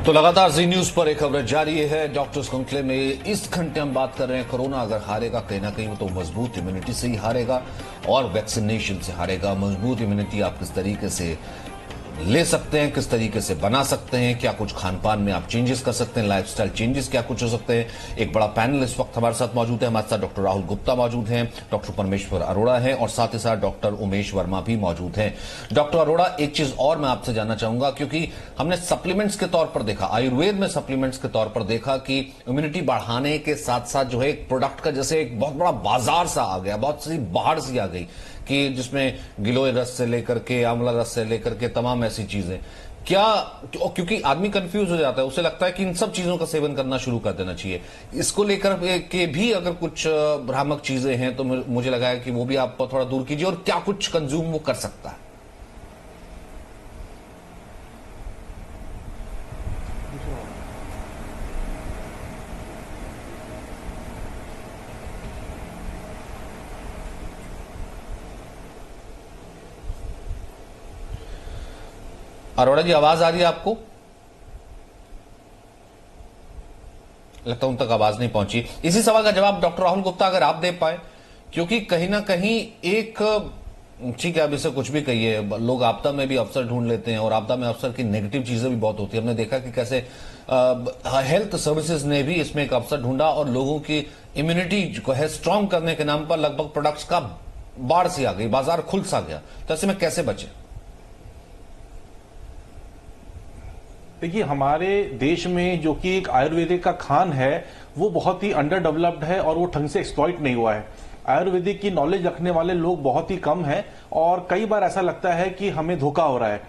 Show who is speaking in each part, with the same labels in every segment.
Speaker 1: तो लगातार जी न्यूज पर एक खबर जारी है। डॉक्टर्स कॉन्क्लेव में इस घंटे हम बात कर रहे हैं, कोरोना अगर हारेगा कहीं ना कहीं तो मजबूत इम्यूनिटी से ही हारेगा और वैक्सीनेशन से हारेगा। मजबूत इम्यूनिटी आप किस तरीके से ले सकते हैं, किस तरीके से बना सकते हैं, क्या कुछ खान पान में आप चेंजेस कर सकते हैं, लाइफस्टाइल चेंजेस क्या कुछ हो सकते हैं। एक बड़ा पैनल इस वक्त हमारे साथ मौजूद है। हमारे साथ डॉक्टर राहुल गुप्ता मौजूद हैं, डॉक्टर परमेश्वर अरोड़ा हैं और साथ ही साथ डॉक्टर उमेश वर्मा भी मौजूद हैं। डॉक्टर अरोड़ा, एक चीज और मैं आपसे जानना चाहूंगा, क्योंकि हमने सप्लीमेंट्स के तौर पर देखा, आयुर्वेद में सप्लीमेंट्स के तौर पर देखा कि इम्यूनिटी बढ़ाने के साथ साथ जो है एक प्रोडक्ट का जैसे एक बहुत बड़ा बाजार सा आ गया, बहुत सी बाहर सी आ गई कि जिसमें गिलोय रस से लेकर के आंवला रस से लेकर के तमाम ऐसी चीजें। क्या, क्योंकि आदमी कंफ्यूज हो जाता है, उसे लगता है कि इन सब चीजों का सेवन करना शुरू कर देना चाहिए। इसको लेकर के भी अगर कुछ भ्रामक चीजें हैं तो मुझे लगा है कि वो भी आप थोड़ा दूर कीजिए, और क्या कुछ कंज्यूम वो कर सकता है। अरोड़ा जी, आवाज आ रही है आपको? लगता है उन तक आवाज नहीं पहुंची। इसी सवाल का जवाब डॉक्टर राहुल गुप्ता अगर आप दे पाए, क्योंकि कहीं ना कहीं एक, ठीक है अब इसे कुछ भी कहिए, लोग आपदा में भी अवसर ढूंढ लेते हैं और आपदा में अवसर की नेगेटिव चीजें भी बहुत होती है। हमने देखा कि कैसे हेल्थ सर्विसेज ने भी इसमें एक अवसर ढूंढा और लोगों की इम्यूनिटी को है स्ट्रांग करने के नाम पर लगभग प्रोडक्ट्स का बाढ़ सी आ गई, बाजार खुल सा गया। तो ऐसे में कैसे बचे?
Speaker 2: देखिए, हमारे देश में जो कि एक आयुर्वेदिक का खान है वो बहुत ही अंडर डेवलप्ड है और वो ढंग से एक्सप्लॉइट नहीं हुआ है। आयुर्वेदिक की नॉलेज रखने वाले लोग बहुत ही कम हैं और कई बार ऐसा लगता है कि हमें धोखा हो रहा है।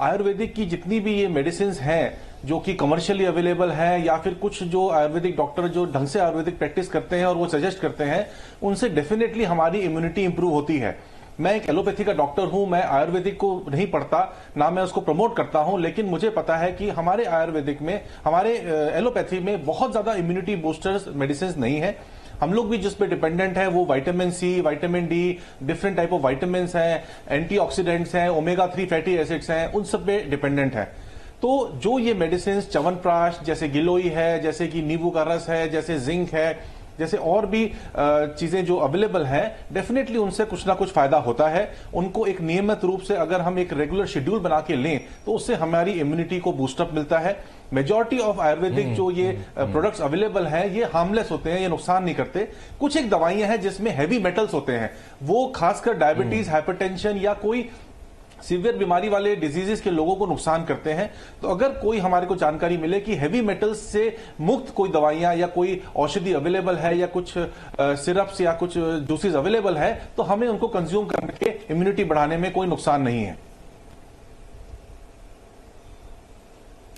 Speaker 2: आयुर्वेदिक की जितनी भी ये मेडिसिन हैं जो कि कमर्शियली अवेलेबल है या फिर कुछ जो आयुर्वेदिक डॉक्टर जो ढंग से आयुर्वेदिक प्रैक्टिस करते हैं और वो सजेस्ट करते हैं, उनसे डेफिनेटली हमारी इम्यूनिटी इंप्रूव होती है। मैं एक एलोपैथी का डॉक्टर हूं, मैं आयुर्वेदिक को नहीं पढ़ता, ना मैं उसको प्रमोट करता हूं, लेकिन मुझे पता है कि हमारे आयुर्वेदिक में, हमारे एलोपैथी में बहुत ज्यादा इम्यूनिटी बूस्टर्स मेडिसिन नहीं है। हम लोग भी जिस पे डिपेंडेंट है वो vitamin C, vitamin D, different type of vitamin हैं, एंटीऑक्सीडेंट्स हैं, ओमेगा 3 फैटी एसिड्स हैं, उन सब पे डिपेंडेंट है। तो जो ये मेडिसिन च्यवनप्राश जैसे गिलोई है, जैसे कि नींबू का रस है, जैसे जिंक है, जैसे और भी चीजें जो अवेलेबल हैं, डेफिनेटली उनसे कुछ ना कुछ फायदा होता है। उनको एक नियमित रूप से अगर हम एक रेगुलर शेड्यूल बना के लें तो उससे हमारी इम्यूनिटी को बूस्टअप मिलता है। मेजॉरिटी ऑफ आयुर्वेदिक जो ये प्रोडक्ट्स अवेलेबल हैं ये हार्मलेस होते हैं, ये नुकसान नहीं करते। कुछ एक दवाइयां हैं जिसमें हैवी मेटल्स होते हैं, वो खासकर डायबिटीज, हाइपरटेंशन या कोई सीवियर बीमारी वाले डिजीजेस के लोगों को नुकसान करते हैं। तो अगर कोई हमारे को जानकारी मिले कि हैवी मेटल्स से मुक्त कोई दवाइयां या कोई औषधि अवेलेबल है या कुछ सिरप्स या कुछ जूसेस अवेलेबल है तो हमें उनको कंज्यूम करके इम्यूनिटी बढ़ाने में कोई नुकसान नहीं है।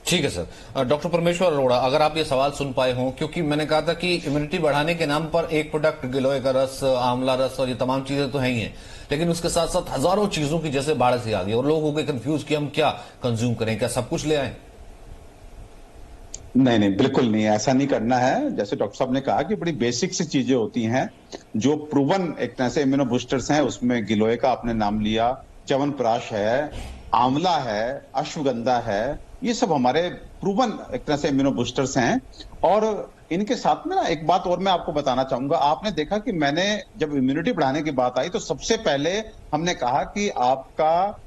Speaker 1: ठीक है सर। डॉक्टर परमेश्वर अरोड़ा, अगर आप ये सवाल सुन पाए हों, क्योंकि मैंने कहा था कि इम्यूनिटी बढ़ाने के नाम पर एक प्रोडक्ट गिलोय का रस, आंवला रस और ये तमाम चीजें तो हैं ही हैं, लेकिन उसके साथ साथ हजारों चीजों की जैसे बाढ़ से आ गई और लोग हो गए कंफ्यूज कि हम क्या कंज्यूम करें, क्या सब कुछ ले आए?
Speaker 3: नहीं नहीं, बिल्कुल नहीं, ऐसा नहीं करना है। जैसे डॉक्टर साहब ने कहा कि बड़ी बेसिक सी चीजें होती हैं जो प्रूवन एक तरह से इम्यूनो बूस्टर्स हैं। उसमें गिलोय का आपने नाम लिया, च्यवनप्राश है, आंवला है, अश्वगंधा है, ये सब हमारे प्रूवन एक तरह से इम्यूनो बूस्टर्स हैं। और इनके साथ में ना एक बात और मैं आपको बताना चाहूंगा। आपने देखा कि मैंने जब इम्यूनिटी बढ़ाने की बात आई तो सबसे पहले हमने कहा कि आपका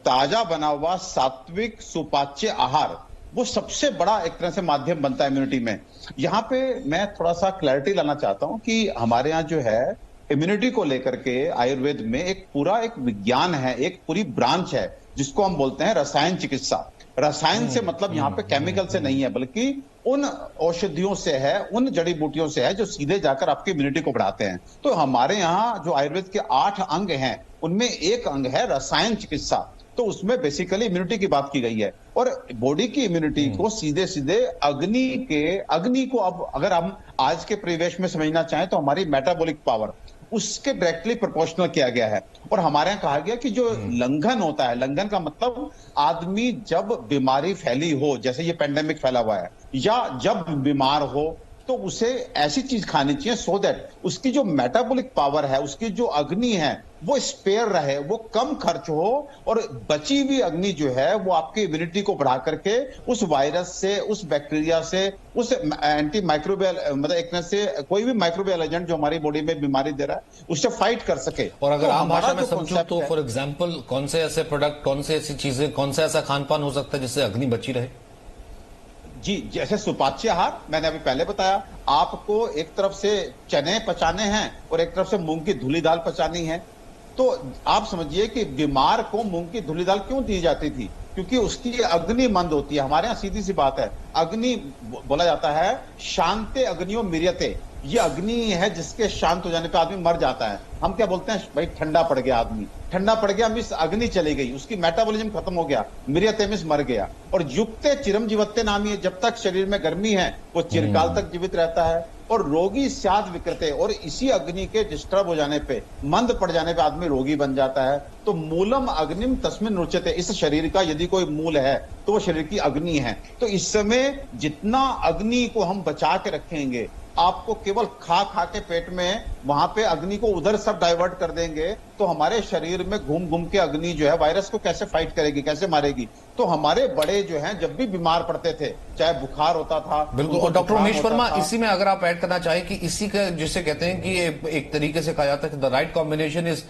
Speaker 3: ताजा बना हुआ सात्विक सुपाच्य आहार वो सबसे बड़ा एक तरह से माध्यम बनता है इम्यूनिटी में। यहाँ पे मैं थोड़ा सा क्लैरिटी लाना चाहता हूँ कि हमारे यहाँ जो है इम्यूनिटी को लेकर के आयुर्वेद में एक पूरा एक विज्ञान है, एक पूरी ब्रांच है जिसको हम बोलते हैं रसायन चिकित्सा। रसायन से मतलब यहाँ पे केमिकल से नहीं है, बल्कि उन औषधियों से है, उन जड़ी बूटियों से है जो सीधे जाकर आपकी इम्यूनिटी को बढ़ाते हैं। तो हमारे यहाँ जो आयुर्वेद के 8 अंग हैं उनमें एक अंग है रसायन चिकित्सा। तो उसमें बेसिकली इम्यूनिटी की बात की गई है और बॉडी की इम्यूनिटी को सीधे सीधे अग्नि को, अब अगर हम आज के परिवेश में समझना चाहें तो हमारी मेटाबॉलिक पावर उसके डायरेक्टली प्रोपोर्शनल किया गया है। और हमारे यहाँ कहा गया कि जो लंघन होता है, लंघन का मतलब आदमी जब बीमारी फैली हो, जैसे ये पेंडेमिक फैला हुआ है, या जब बीमार हो तो उसे ऐसी चीज खानी चाहिए सो दैट उसकी जो मेटाबॉलिक पावर है, उसकी जो अग्नि है वो स्पेयर रहे, वो कम खर्च हो, और बची हुई अग्नि जो है वो आपकी इम्यूनिटी को बढ़ा करके उस वायरस से, उस बैक्टीरिया से, उस एंटी माइक्रोबियल, मतलब एक तरह से कोई भी माइक्रोबियल एजेंट जो हमारी बॉडी में बीमारी दे रहा है उससे फाइट कर सके।
Speaker 1: और अगर
Speaker 3: तो
Speaker 1: आम
Speaker 3: हमारा
Speaker 1: भाषा में
Speaker 3: जो
Speaker 1: समझूं
Speaker 3: concept
Speaker 1: तो
Speaker 3: है,
Speaker 1: फॉर एग्जांपल कौन से ऐसे प्रोडक्ट, कौन से ऐसी चीजें, कौन सा ऐसा खान पान हो सकता है जिससे अग्नि बची रहे?
Speaker 3: जी, जैसे सुपाच्य आहार मैंने अभी पहले बताया, आपको एक तरफ से चने पचाने हैं और एक तरफ से मूंग की धुली दाल पचानी है। तो आप समझिए कि बीमार को मूंग की धुली दाल क्यों दी जाती थी? क्योंकि उसकी अग्नि मंद होती है। हमारे यहाँ सीधी सी बात है, अग्नि बोला जाता है शांते अग्नियों मिर्यते, ये अग्नि है जिसके शांत हो जाने पे आदमी मर जाता है। हम क्या बोलते हैं, भाई ठंडा पड़ गया आदमी, ठंडा पड़ गया मिस अग्नि चली गई, उसकी मेटाबॉलिज्म खत्म हो गया, मिर्यते मिस मर गया। और युक्ते चिरम जीवत्ते नामी है, जब तक शरीर में गर्मी है वो चिरकाल तक जीवित रहता है। और रोगी स्याद विकृते, और इसी अग्नि के डिस्टर्ब हो जाने पे, मंद पड़ जाने पे आदमी रोगी बन जाता है। तो मूलम अग्निम तस्मिन् रुच्यते, इस शरीर का यदि कोई मूल है तो वो शरीर की अग्नि है। तो इस समय जितना अग्नि को हम बचा के रखेंगे, आपको केवल खा खा के पेट में वहां पे अग्नि को उधर सब डाइवर्ट कर देंगे, तो हमारे शरीर में घूम घूम के अग्नि जो है वायरस को कैसे फाइट करेगी, कैसे मारेगी? तो हमारे बड़े जो हैं जब भी बीमार पड़ते थे, चाहे बुखार होता था,
Speaker 1: बिल्कुल। और डॉक्टर उमेश वर्मा, इसी में अगर आप ऐड करना चाहें कि इसी का जिसे कहते हैं कि एक तरीके से कहा जाता है कि the right combination is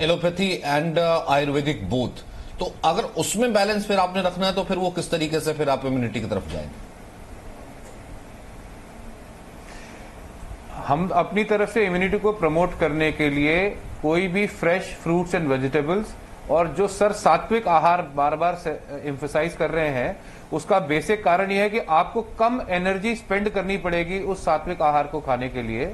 Speaker 1: allopathy and Ayurvedic both, तो अगर उसमें बैलेंस फिर आपने रखना है तो फिर वो किस तरीके से फिर आप इम्यूनिटी की तरफ जाएंगे?
Speaker 4: हम अपनी तरफ से इम्यूनिटी को प्रमोट करने के लिए कोई भी फ्रेश फ्रूट्स एंड वेजिटेबल्स, और जो सर सात्विक आहार बार बार एम्फसाइज कर रहे हैं, उसका बेसिक कारण यह है कि आपको कम एनर्जी स्पेंड करनी पड़ेगी उस सात्विक आहार को खाने के लिए।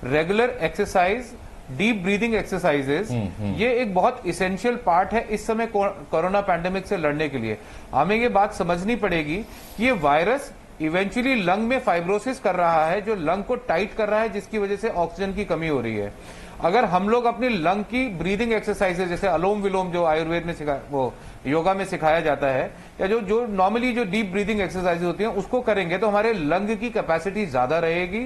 Speaker 4: Regular exercise, deep breathing exercises, ये एक बहुत इसेंशियल पार्ट है इस समय कोरोना पैंडेमिक से लड़ने के लिए। हमें ये बात समझनी पड़ेगी कि ये वायरस इवेंचुअली लंग में फाइब्रोसिस कर रहा है, जो लंग को टाइट कर रहा है, जिसकी वजह से ऑक्सीजन की कमी हो रही है। अगर हम लोग अपनी लंग की ब्रीदिंग एक्सरसाइजेज, जैसे अलोम विलोम जो आयुर्वेद में वो योगा में सिखाया जाता है, या जो नॉर्मली जो डीप ब्रीदिंग एक्सरसाइजेज होती हैं उसको करेंगे, तो हमारे लंग की कैपेसिटी ज्यादा रहेगी,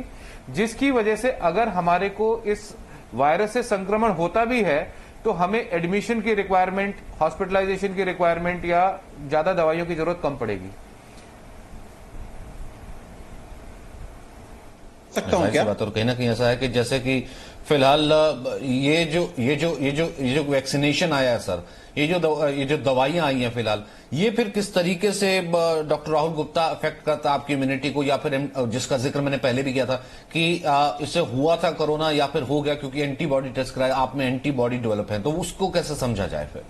Speaker 4: जिसकी वजह से अगर हमारे को इस वायरस से संक्रमण होता भी है तो हमें एडमिशन की रिक्वायरमेंट, हॉस्पिटलाइजेशन की रिक्वायरमेंट या ज्यादा दवाइयों की जरूरत कम पड़ेगी।
Speaker 3: सकता हूं क्या?
Speaker 1: बात, और कहीं ना कहीं ऐसा है कि जैसे कि फिलहाल ये जो वैक्सीनेशन आया है सर, ये जो दवाइयां आई हैं फिलहाल, ये फिर किस तरीके से डॉक्टर राहुल गुप्ता अफेक्ट करता है आपकी इम्यूनिटी को? या फिर जिसका जिक्र मैंने पहले भी किया था कि इससे हुआ था कोरोना या फिर हो गया क्योंकि एंटीबॉडी टेस्ट कराया, आप में एंटीबॉडी डेवलप है, तो उसको कैसे समझा जाए फिर?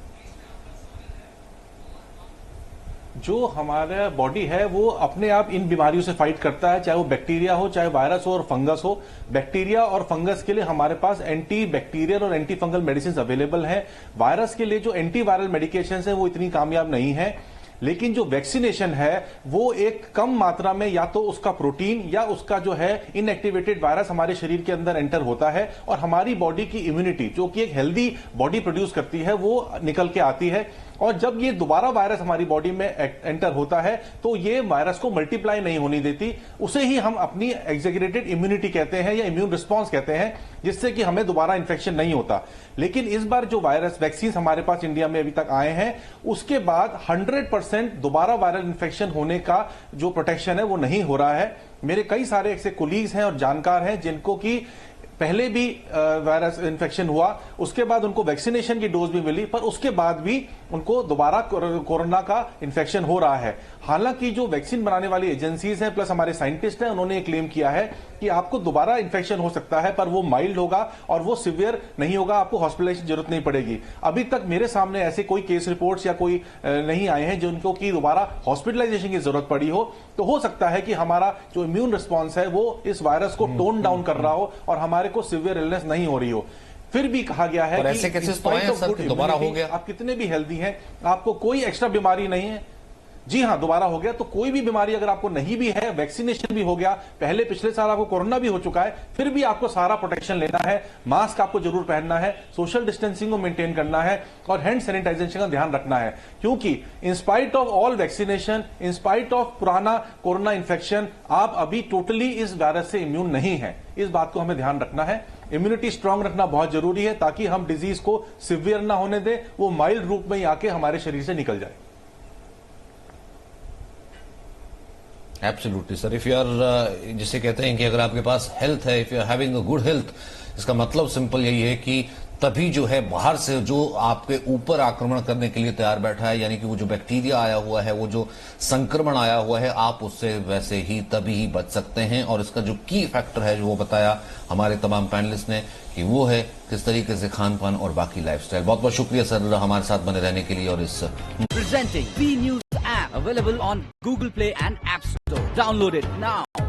Speaker 2: जो हमारा बॉडी है वो अपने आप इन बीमारियों से फाइट करता है, चाहे वो बैक्टीरिया हो, चाहे वायरस हो और फंगस हो। बैक्टीरिया और फंगस के लिए हमारे पास एंटी बैक्टीरियल और एंटी फंगल मेडिसिन अवेलेबल हैं। वायरस के लिए जो एंटी वायरल मेडिकेशन है वो इतनी कामयाब नहीं है, लेकिन जो वैक्सीनेशन है वो एक कम मात्रा में या तो उसका प्रोटीन या उसका जो है इनएक्टिवेटेड वायरस हमारे शरीर के अंदर एंटर होता है, और हमारी बॉडी की इम्यूनिटी जो कि एक हेल्दी बॉडी प्रोड्यूस करती है वो निकल के आती है। और जब ये दोबारा वायरस हमारी बॉडी में एंटर होता है तो ये वायरस को मल्टीप्लाई नहीं होने देती, उसे ही हम अपनी एग्जीक्यूटेड इम्यूनिटी कहते हैं या इम्यून रिस्पॉन्स कहते हैं, जिससे कि हमें दोबारा इंफेक्शन नहीं होता। लेकिन इस बार जो वायरस वैक्सीन हमारे पास इंडिया में अभी तक आए हैं, उसके बाद 100% दोबारा वायरल इंफेक्शन होने का जो प्रोटेक्शन है वो नहीं हो रहा है। मेरे कई सारे ऐसे कोलीग्स हैं और जानकार हैं जिनको कि पहले भी वायरस इन्फेक्शन हुआ, उसके बाद उनको वैक्सीनेशन की डोज भी मिली, पर उसके बाद भी उनको दोबारा कोरोना का इन्फेक्शन हो रहा है। हालांकि जो वैक्सीन बनाने वाली एजेंसीज हैं प्लस हमारे साइंटिस्ट हैं, उन्होंने क्लेम किया है कि आपको दोबारा इन्फेक्शन हो सकता है, पर वो माइल्ड होगा और वो सिवियर नहीं होगा, आपको हॉस्पिटलाइजेशन की जरूरत नहीं पड़ेगी। अभी तक मेरे सामने ऐसे कोई केस रिपोर्ट्स या कोई नहीं आए हैं जिनको की दोबारा हॉस्पिटलाइजेशन की जरूरत पड़ी हो। तो हो सकता है कि हमारा जो इम्यून रिस्पॉन्स है वो इस वायरस को टोन डाउन कर रहा हो और हमारे को सिवियर इलनेस नहीं हो रही हो। फिर भी कहा गया है कि
Speaker 1: ऐसे केसेस तो आए हैं सर कि दोबारा हो गया,
Speaker 2: आप कितने भी हेल्दी हैं, आपको कोई एक्स्ट्रा बीमारी नहीं है, जी हां दोबारा हो गया, तो कोई भी बीमारी अगर आपको नहीं भी है, वैक्सीनेशन भी हो गया, पहले पिछले साल आपको कोरोना भी हो चुका है, फिर भी आपको सारा प्रोटेक्शन लेना है, मास्क आपको जरूर पहनना है, सोशल डिस्टेंसिंग को मेंटेन करना है और हैंड सैनिटाइजेशन का ध्यान रखना है। क्योंकि in spite of all vaccination, in spite of पुराना कोरोना इन्फेक्शन, आप अभी टोटली इस वायरस से इम्यून नहीं है। इस बात को हमें ध्यान रखना है इम्यूनिटी स्ट्रांग रखना बहुत जरूरी है ताकि हम डिजीज को सिवियर ना होने दें, वो माइल्ड रूप में ही आके हमारे शरीर से निकल जाए।
Speaker 1: Absolutely sir, if you are जिसे कहते हैं कि अगर आपके पास हेल्थ है, if you are having a good health, इसका मतलब सिंपल यही है कि तभी जो है बाहर से जो आपके ऊपर आक्रमण करने के लिए तैयार बैठा है, यानी कि वो जो बैक्टीरिया आया हुआ है, वो जो संक्रमण आया हुआ है, आप उससे वैसे ही तभी ही बच सकते हैं। और इसका जो की फैक्टर है जो वो बताया हमारे तमाम पैनलिस्ट ने कि वो है किस तरीके से खान पान और बाकी लाइफस्टाइल। बहुत बहुत शुक्रिया सर हमारे साथ बने रहने के लिए। और इस
Speaker 5: Presenting B News app available on Google Play and App Store. Download it now.